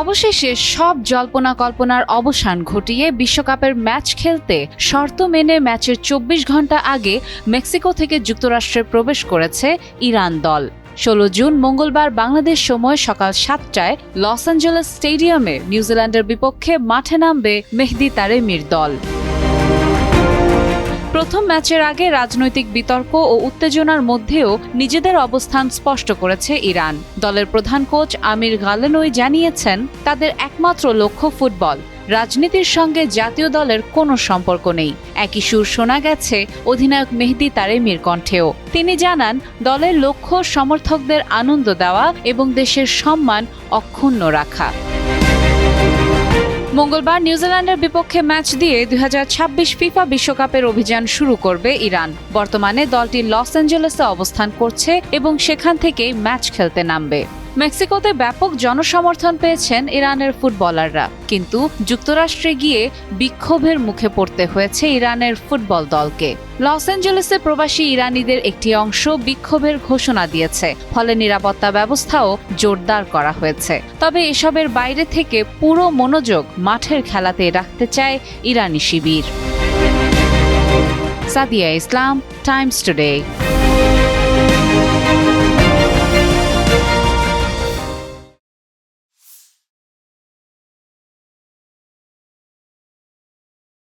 অবশেষে সব জল্পনা কল্পনার অবসান ঘটিয়ে বিশ্বকাপের ম্যাচ খেলতে শর্ত মেনে ম্যাচের ২৪ ঘণ্টা আগে মেক্সিকো থেকে যুক্তরাষ্ট্রে প্রবেশ করেছে ইরান দল। ১৬ জুন মঙ্গলবার বাংলাদেশ সময় সকাল ৭টায় লস অ্যাঞ্জেলেস স্টেডিয়ামে নিউজিল্যান্ডের বিপক্ষে মাঠে নামবে মেহদি তারেমির দল। প্রথম ম্যাচের আগে রাজনৈতিক বিতর্ক ও উত্তেজনার মধ্যেও নিজেদের অবস্থান স্পষ্ট করেছে ইরান। দলের প্রধান কোচ আমির গালেনোই জানিয়েছেন, তাদের একমাত্র লক্ষ্য ফুটবল, রাজনীতির সঙ্গে জাতীয় দলের কোনো সম্পর্ক নেই। একই সুর শোনা গেছে অধিনায়ক মেহদি তারেমির কণ্ঠেও। তিনি জানান, দলের লক্ষ্য সমর্থকদের আনন্দ দেওয়া এবং দেশের সম্মান অক্ষুণ্ণ রাখা। মঙ্গলবার নিউজিল্যান্ডের বিপক্ষে ম্যাচ দিয়ে ২০২৬ ফিফা বিশ্বকাপের অভিযান শুরু করবে ইরান। বর্তমানে দলটি লস অ্যাঞ্জেলেসে অবস্থান করছে এবং সেখান থেকেই ম্যাচ খেলতে নামবে। মেক্সিকোতে ব্যাপক জনসমর্থন পেয়েছেন ইরানের ফুটবলাররা, কিন্তু যুক্তরাষ্ট্রে গিয়ে বিক্ষোভের মুখে পড়তে হয়েছে ইরানের ফুটবল দলকে। লস অ্যাঞ্জেলেসে প্রবাসী ইরানিদের একটি অংশ বিক্ষোভের ঘোষণা দিয়েছে, ফলে নিরাপত্তা ব্যবস্থাও জোরদার করা হয়েছে। তবে এসবের বাইরে থেকে পুরো মনোযোগ মাঠের খেলাতে রাখতে চায় ইরানি শিবির। সাদিয়া ইসলাম, টাইমস টুডে।